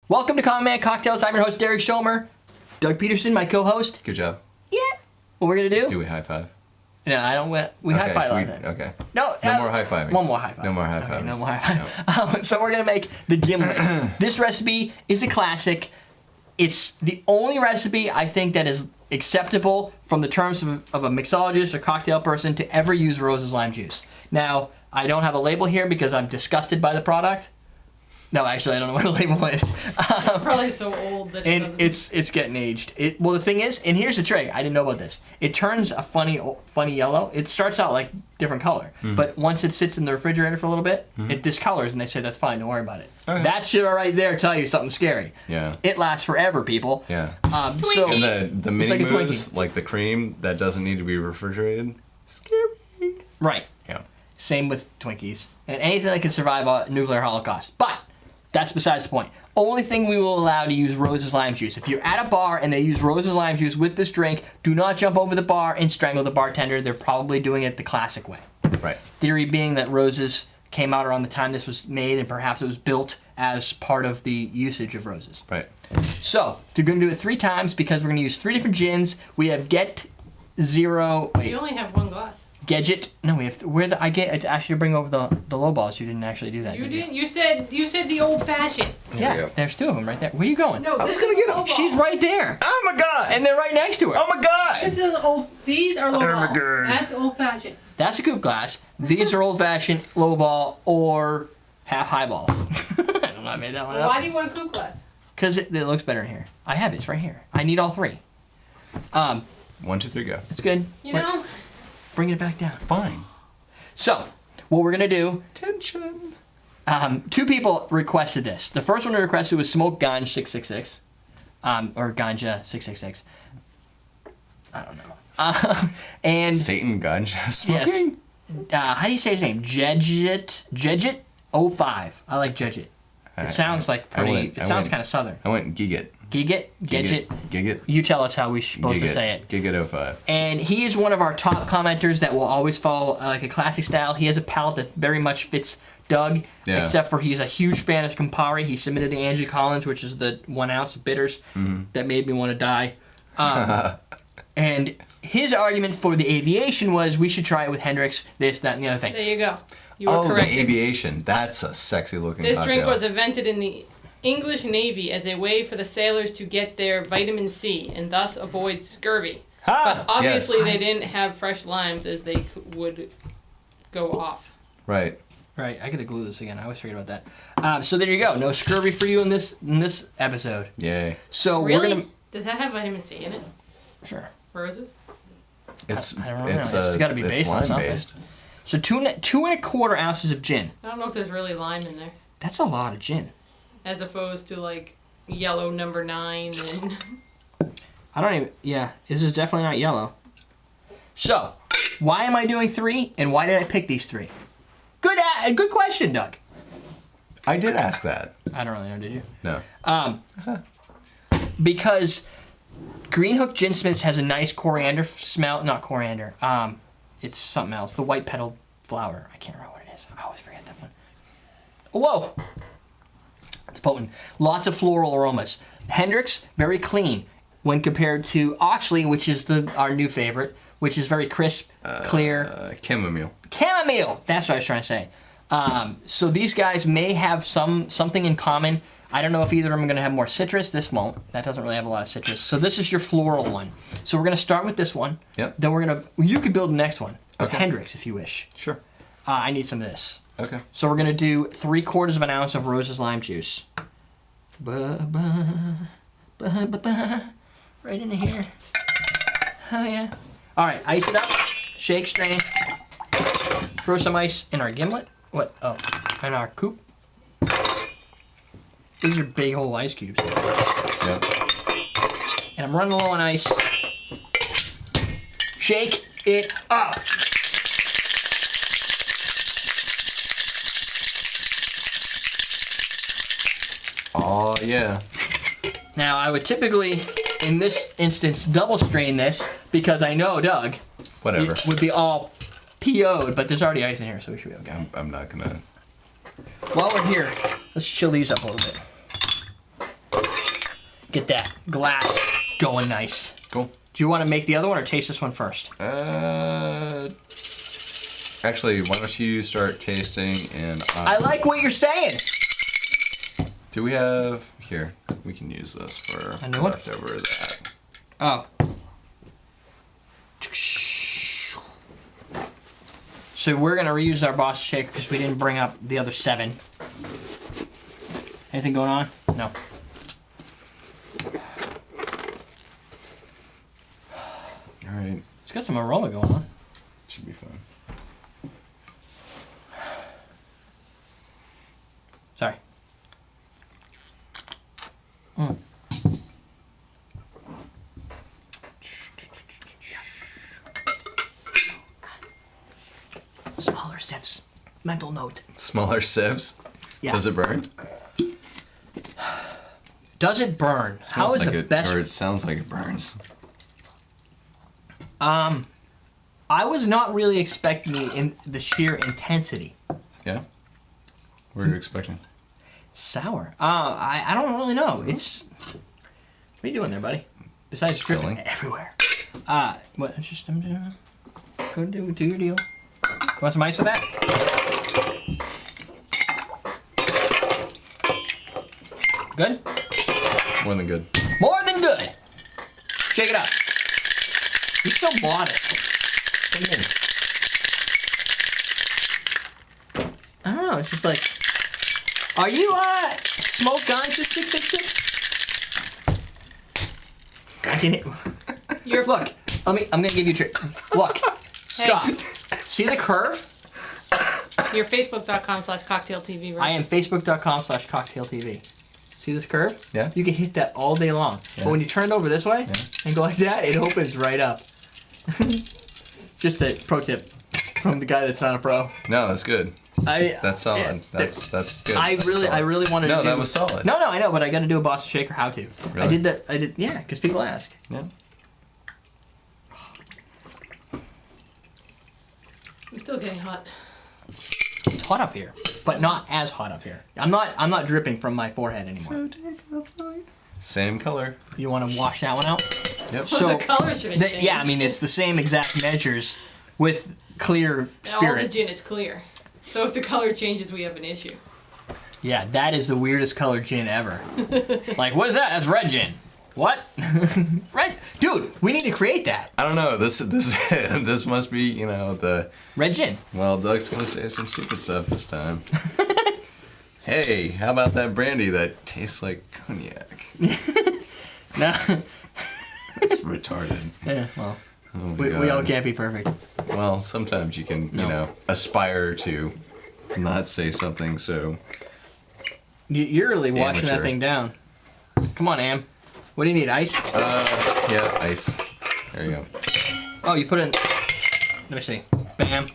Welcome to Common Man Cocktails. I'm your host, Derek Schomer. Doug Peterson, my co-host. Good job. Yeah. What we're going to do? Do we high five? No, I don't. We high five like that. Okay. No more high fiving. One more high five. No more high five. Okay, no more high five. No. So we're going to make the Gimlet. This recipe is a classic. It's the only recipe I think that is acceptable from the terms of a mixologist or cocktail person to ever use Rose's lime juice. Now, I don't have a label here because I'm disgusted by the product. No, actually, I don't know what to label it. It's probably so old that it's getting aged. Well, the thing is, and here's the trick. I didn't know about this. It turns a funny yellow. It starts out like different color, but once it sits in the refrigerator for a little bit, it discolors, and they say that's fine. Don't worry about it. Okay. That should right there tell you something scary. Yeah. It lasts forever, people. Yeah. So and the mini moves, like the cream that doesn't need to be refrigerated, scary. Right. Yeah. Same with Twinkies and anything that can survive a nuclear holocaust, but. That's besides the point. Only thing we will allow to use Rose's lime juice. If you're at a bar and they use Rose's lime juice with this drink, do not jump over the bar and strangle the bartender. They're probably doing it the classic way. Right. Theory being that Rose's came out around the time this was made and perhaps it was built as part of the usage of Rose's. Right. So, we're going to do it 3 times because we're going to use 3 different gins. We have Get Zero... Wait. You only have one glass. Gadget. No, we have. I asked you to bring over the low balls. You didn't actually do that. You did didn't. You said the old fashioned. Yeah, there's 2 of them right there. Where are you going? No, this gonna is get low them. ball. She's right there. Oh my god! And they're right next to her. Oh my god! This is old. These are low Oh my ball. God. That's old fashioned. That's a coupe glass. These are old-fashioned low ball or half highball. I don't know. I made that one up. Why do you want a coupe glass? Because it looks better in here. I have it. It's right here. I need all 3. 1, 2, 3, go. It's good. You know. Bring it back down. Fine. So, what we're gonna do? Tension. 2 people requested this. The first one who requested was Smoke Ganj 666, or Ganja 666. I don't know. And Satan ganja smoking? yes. How do you say his name? Jedget 05. I like Jedget. It sounds like pretty. It sounds kind of southern. I went Gigit. Gigit. You tell us how we're supposed to say it. Gigit 05. And he is one of our top commenters that will always follow like a classic style. He has a palate that very much fits Doug, except for he's a huge fan of Campari. He submitted the Angie Collins, which is the 1 ounce of bitters that made me want to die. And his argument for the aviation was we should try it with Hendricks, this, that, and the other thing. There you go. You were correct. The aviation. That's a sexy looking This cocktail. drink was invented in the English Navy as a way for the sailors to get their vitamin C and thus avoid scurvy. But obviously they didn't have fresh limes as they would go off. Right. Right, I gotta glue this again. I always forget about that. So there you go. No scurvy for you in this episode. Yay. So Really? we're gonna. Does that have vitamin C in it? Sure. Roses? It's I don't know. It's got to be based on something. based. So 2.25 ounces of gin. I don't know if there's really lime in there. That's a lot of gin. As opposed to like yellow number 9 and I don't even. Yeah, this is definitely not yellow. So, why am I doing 3, and why did I pick these 3? Good question, Doug. I did ask that. I don't really know. Did you? No. Because Greenhook Ginsmiths has a nice coriander smell. Not coriander. It's something else. The white petaled flower. I can't remember what it is. I always forget that one. Whoa. It's potent. Lots of floral aromas. Hendricks, very clean when compared to Oxley, which is our new favorite, which is very crisp, clear. Chamomile. Chamomile! That's what I was trying to say. So these guys may have something in common. I don't know if either of them are going to have more citrus. This won't. That doesn't really have a lot of citrus. So this is your floral one. So we're going to start with this one. Yep. Then we're going to... You could build the next one with Hendricks if you wish. Sure. I need some of this. Okay. So we're going to do 3/4 of an ounce of Rose's lime juice. Right into here. Oh, yeah. All right, ice it up. Shake, strain. Throw some ice in our gimlet. What? Oh, in our coupe. These are big whole ice cubes. Yep. And I'm running low on ice. Shake it up. Oh, yeah. Now, I would typically, in this instance, double strain this because I know Doug Whatever. would be all PO'd, but there's already ice in here, so we should be okay. I'm not gonna. While we're here, let's chill these up a little bit. Get that glass going nice. Cool. Do you want to make the other one or taste this one first? Actually, why don't you start tasting and I like what you're saying. do we have here? We can use this for A new one? leftover of that. Oh. So we're gonna reuse our Boston shaker because we didn't bring up the other 7. Anything going on? No. All right. It's got some aroma going on. Should be fun. Sorry. Mm. Smaller steps. Mental note. Smaller sips. Yeah. Does it burn? Does it burn? Smells How is like the it, best? or it sounds like it burns. I was not really expecting the sheer intensity. Yeah. What are you expecting? Sour. I don't really know. It's. What are you doing there, buddy? Besides Just dripping chilling. everywhere. What? I'm doing. Go do your deal. Want some ice with that? Good. More than good. More than good. Shake it up. You're so modest. What do you mean? I don't know. It's just like. Are you Smoke Gun 6666? I can. You're Look. I'm gonna give you a trick. Look. Stop. See the curve? You're Facebook.com/CocktailTV, right? I am Facebook.com/CocktailTV. See this curve? Yeah. You can hit that all day long. Yeah. But when you turn it over this way and go like that, it opens right up. Just a pro tip from the guy that's not a pro. No, that's good. That's solid. Yeah, that's good. I That's really solid. wanted to No, do. that was solid. No, I know, but I got to do a Boston Shaker how to. Really? I did that. Yeah, because people ask. Yeah. I'm still getting hot. It's hot up here, but not as hot up here. I'm not dripping from my forehead anymore. Same color. You want to wash that one out? Yep. So the color should have changed. yeah, I mean it's the same exact measures with clear All the spirit. gin is clear. So if the color changes, we have an issue. Yeah, that is the weirdest colored gin ever. Like, what is that? That's red gin. What? Red, dude. We need to create that I don't know. This must be, the. red gin. Well, Doug's gonna say some stupid stuff this time. Hey, how about that brandy that tastes like cognac? No. It's retarded. Yeah, well, Oh my we God. all can't be perfect. Well, sometimes you can, No. aspire to not say something so. You're really washing that Amateur. thing down. Come on, Am. What do you need? Ice? Yeah, ice. There you go. Oh, you put in. Let me see. Bam.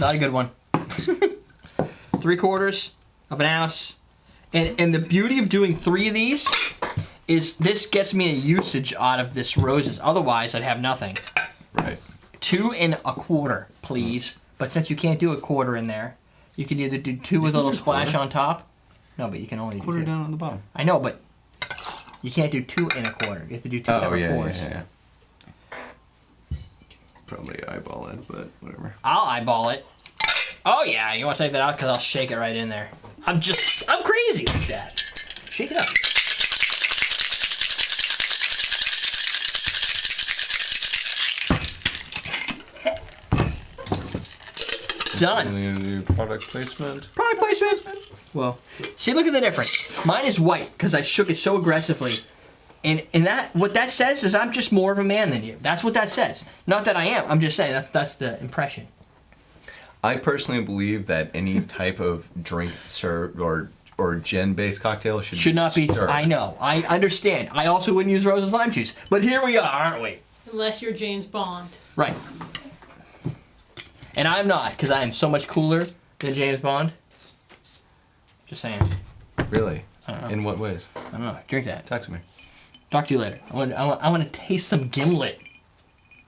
Not a good one. 3/4 of an ounce. And the beauty of doing 3 of these is this gets me a usage out of this roses. Otherwise, I'd have nothing. Right. 2 1/4, please. But since you can't do a quarter in there, you can either do 2 with a little do a splash quarter. on top. No, but you can only do Quarter 2. down on the bottom. I know, but you can't do 2 1/4. You have to do 2 Oh, separate yeah, quarters. yeah. Probably eyeball it, but whatever. I'll eyeball it. Oh yeah, you want to take that out because I'll shake it right in there. I'm crazy like that. Shake it up. Done. And then do product placement. Product placement. Well, see, look at the difference. Mine is white because I shook it so aggressively. And that what that says is I'm just more of a man than you. That's what that says. Not that I am. I'm just saying that's the impression. I personally believe that any type of drink served or gin-based cocktail should Not be. stirred. I know. I understand. I also wouldn't use Rose's lime juice. But here we are, aren't we? Unless you're James Bond. Right. And I'm not, because I am so much cooler than James Bond. Just saying. Really? I don't know. In what ways? I don't know. Drink that. Talk to me. Talk to you later. I want to taste some Gimlet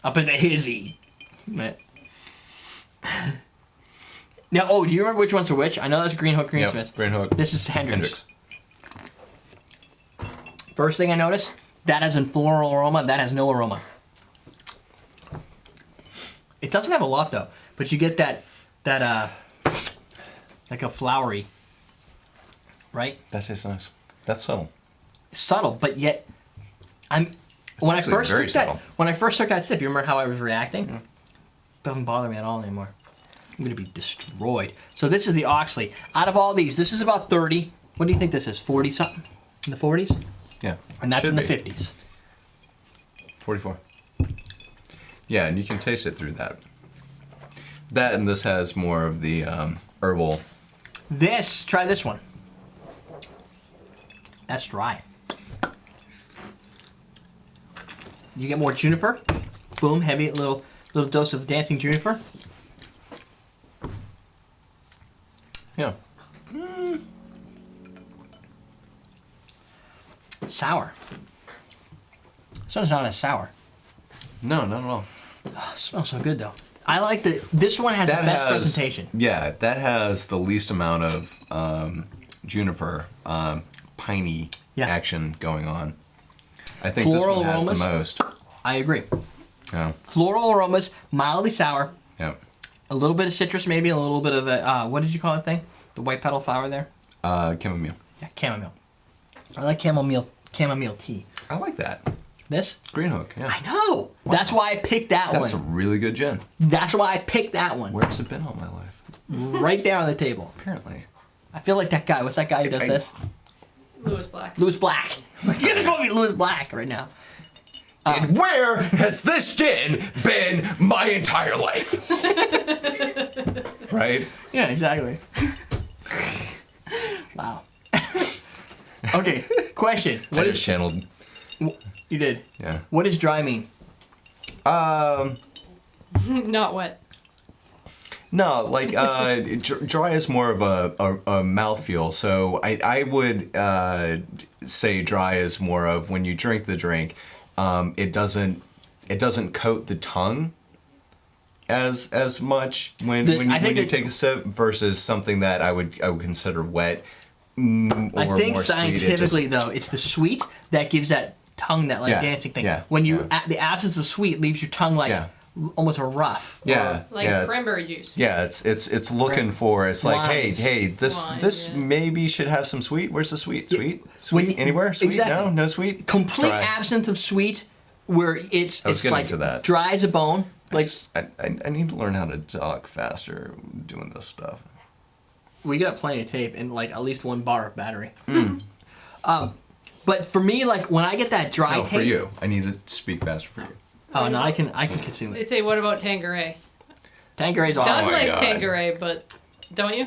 up in the hizzy. Now, do you remember which ones are which? I know that's Greenhook Ginsmiths. Yep, Greenhook. This is Hendricks. First thing I notice, that has a floral aroma, that has no aroma. It doesn't have a lot though, but you get that like a flowery, right? That tastes nice. That's subtle. Subtle, but yet when I first took that sip, you remember how I was reacting? Yeah. Doesn't bother me at all anymore. I'm gonna be destroyed. So this is the Oxley. Out of all these, this is about 30. What do you think this is? 40 something? In the 40s? Yeah. And that's Should in the be. 50s. 44. Yeah, and you can taste it through that. That and this has more of the herbal. Try this one. That's dry. You get more juniper. Boom, heavy little dose of dancing juniper. Yeah. Sour. This one's not as sour. No, not at all. Oh, it smells so good though. I like this one has the best presentation. Yeah, that has the least amount of juniper, piney action going on. I think Floral this one has aromas? the most. I agree. Yeah. Floral aromas, mildly sour, Yeah. a little bit of citrus maybe, a little bit of the, what did you call that thing? The white petal flower there? Chamomile. Yeah, chamomile. I like chamomile tea. I like that. This? Greenhook, yeah. I know. Wow. That's why I picked that one. That's a really good gin. That's why I picked that one. Where's it been all my life? Right there on the table. Apparently. I feel like that guy. What's that guy who does this? Lewis Black. Lewis Black. You're just going to be Lewis Black right now. And where has this gin been my entire life? Right? Yeah, exactly. Wow. Okay, question. What is channeled? You did. Yeah. What does dry mean? Not wet. No, like dry is more of a mouthfeel. So I would say dry is more of when you drink the drink, it doesn't coat the tongue as much when you take a sip versus something that I would consider wet. I think scientifically though, it's the sweet that gives that tongue that dancing thing. Yeah, when you the absence of sweet leaves your tongue like almost a rough. Yeah, like cranberry juice. Yeah, it's looking for. It's like, Wines. hey, this maybe should have some sweet. Where's the sweet? Sweet anywhere? Sweet? Exactly. No sweet. Complete Dry. absence of sweet, where it's like to that. dry as a bone. Like I need to learn how to talk faster doing this stuff. we got plenty of tape and like at least 1 bar of battery. But for me, like when I get that dry taste. For you, I need to speak faster for you. Oh no, I can consume They it. say, what about Tanqueray? Tanqueray's Doug awesome. likes Tanqueray, but don't you?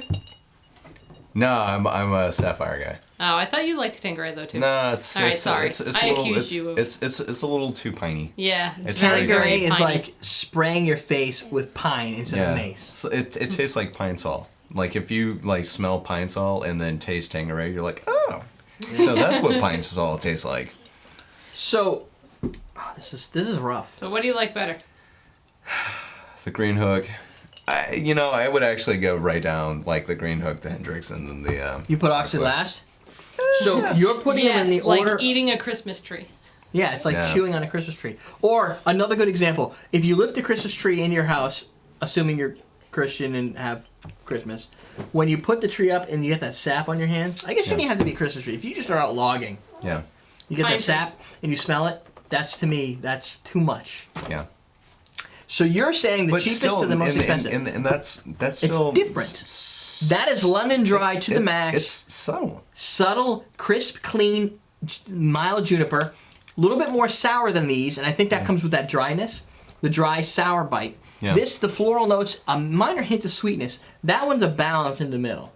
No, I'm a sapphire guy. Oh, I thought you liked Tanqueray though too. No, it's All right, sorry. It's I a little, accused you of. It's a little too piney. Yeah, It's very, very Tanqueray very is piney. like spraying your face with pine instead of mace. So it tastes like pine sol. Like if you like smell pine sol and then taste Tanqueray, you're like, oh. So that's what pine sol tastes like. So, this is rough. So what do you like better? The Greenhook. I would actually go right down like the Greenhook, the Hendricks, and then the. You put Oxley last. So you're putting them in the like order. eating a Christmas tree. Yeah, it's like chewing on a Christmas tree. Or another good example: if you lift a Christmas tree in your house, assuming you're Christian and have Christmas, when you put the tree up and you get that sap on your hands, I guess you don't even have to be a Christmas tree. If you just are out logging, Yeah. you get Pine that tree. sap and you smell it. That's to me, that's too much. Yeah. So you're saying the But cheapest still, to the most expensive. and that's It's still different. That is lemon dry to the max. It's subtle. Subtle, crisp, clean, mild juniper. A little bit more sour than these, and I think that comes with that dryness, the dry sour bite. Yeah. This, the floral notes, a minor hint of sweetness. That one's a balance in the middle.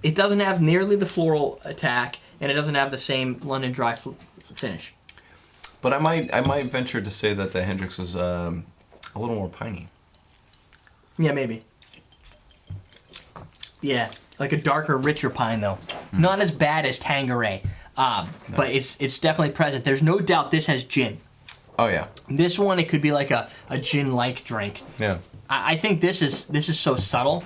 It doesn't have nearly the floral attack, and it doesn't have the same London dry finish. But I might venture to say that the Hendricks is a little more piney. Yeah, maybe. Yeah, like a darker, richer pine though. Not as bad as Tanqueray, but it's definitely present. There's no doubt this has gin. Oh yeah. This one, it could be like a gin-like drink. Yeah. I think this is so subtle.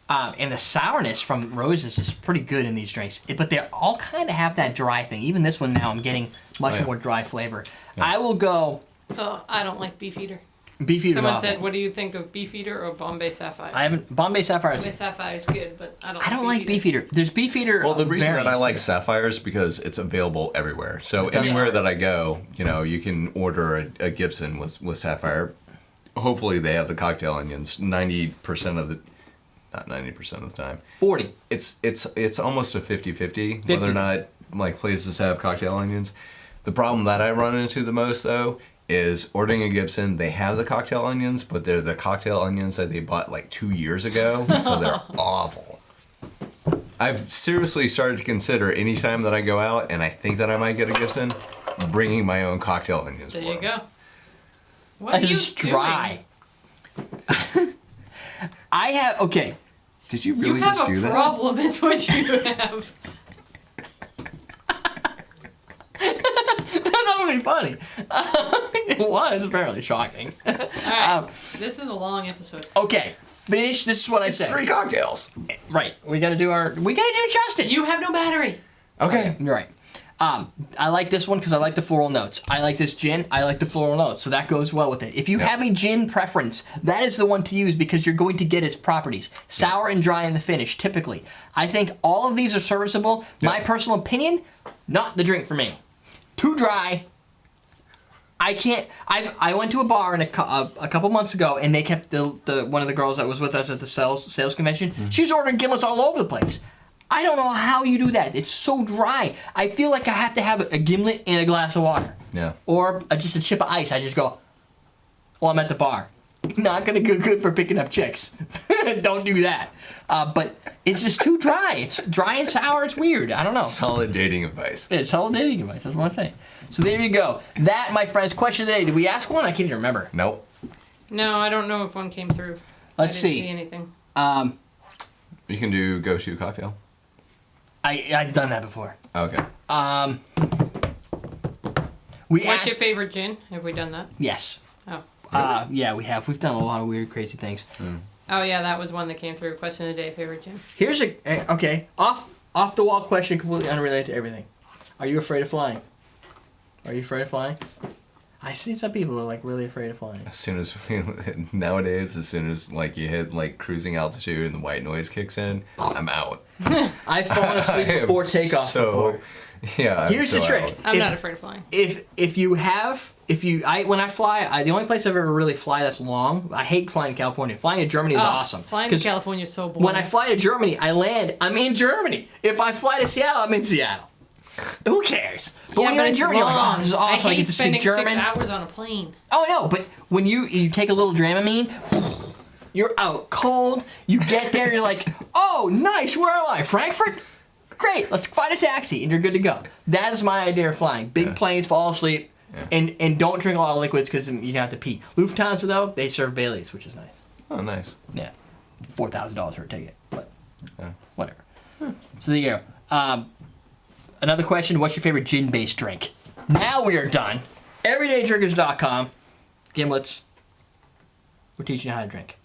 And the sourness from roses is pretty good in these drinks. But they all kind of have that dry thing. Even this one now, I'm getting much more dry flavor. Yeah. I will go... Oh, I don't like Beefeater. Beefeater. Someone said, what do you think of Beefeater or Bombay Sapphire? I haven't... Bombay Sapphire. Bombay Sapphire is good, but I don't like Beefeater. There's Beefeater... Well, the reason that I like Sapphire is because it's available everywhere. So anywhere that I go, you can order a Gibson with Sapphire. Hopefully they have the cocktail onions 90% of the... Not 90% of the time. 40. It's almost a 50-50 whether or not places have cocktail onions. The problem that I run into the most though is ordering a Gibson. They have the cocktail onions, but they're the cocktail onions that they bought 2 years ago, so they're awful. I've seriously started to consider any time that I go out and I think that I might get a Gibson, bringing my own cocktail onions. There you go. What are you doing? Dry. I have okay. Did you really just do that? You have a problem, is what you have. That would be funny. It was fairly shocking. All right, this is a long episode. Okay, finish. This is what I said. 3 cocktails. Right. We gotta do justice. You have no battery. Okay. Right. I like this one because I like the floral notes. I like this gin. I like the floral notes, so that goes well with it. If you have a gin preference, that is the one to use because you're going to get its properties. Sour and dry in the finish, typically. I think all of these are serviceable. My personal opinion, not the drink for me. Too dry. I can't. I went to a bar a couple months ago, and they kept the one of the girls that was with us at the sales convention. Mm-hmm. She's ordering gimlets all over the place. I don't know how you do that. It's so dry. I feel like I have to have a gimlet and a glass of water. Yeah. Or just a chip of ice. I just go, well, I'm at the bar. Not going to go good for picking up chicks. Don't do that. But it's just too dry. It's dry and sour. It's weird. I don't know. Solid dating advice. It's solid dating advice. That's what I'm saying. So there you go. That, my friends, question of the day. Did we ask one? I can't even remember. Nope. No, I don't know if one came through. Let's see. See anything. You can do go-to cocktail. I've done that before. Okay. What's your favorite gin? Have we done that? Yes. Oh. Yeah, we have. We've done a lot of weird, crazy things. Mm. Oh yeah, that was one that came through. Question of the day: favorite gin. Here's okay off the wall question, completely unrelated to everything. Are you afraid of flying? Are you afraid of flying? I see some people are really afraid of flying. As soon as nowadays, as soon as you hit cruising altitude and the white noise kicks in, I'm out. I've fallen asleep before takeoff before. Yeah. Here's the trick. I'm not afraid of flying. When I fly, the only place I've ever really fly that's long. I hate flying to California. Flying to Germany is awesome. Flying to California is so boring. When I fly to Germany, I land. I'm in Germany. If I fly to Seattle, I'm in Seattle. Who cares? But when you're in Germany, you're like, oh, this is awesome. I get to speak German. 6 hours on a plane. Oh, no, but when you take a little Dramamine, you're out cold. You get there, you're like, oh, nice. Where am I? Frankfurt? Great. Let's find a taxi, and you're good to go. That is my idea of flying. Big planes, fall asleep, and don't drink a lot of liquids because you have to pee. Lufthansa, though, they serve Baileys, which is nice. Oh, nice. Yeah. $4,000 for a ticket, but whatever. So there you go. Another question, what's your favorite gin-based drink? Now we are done. EverydayDrinkers.com. Gimlets. We're teaching you how to drink.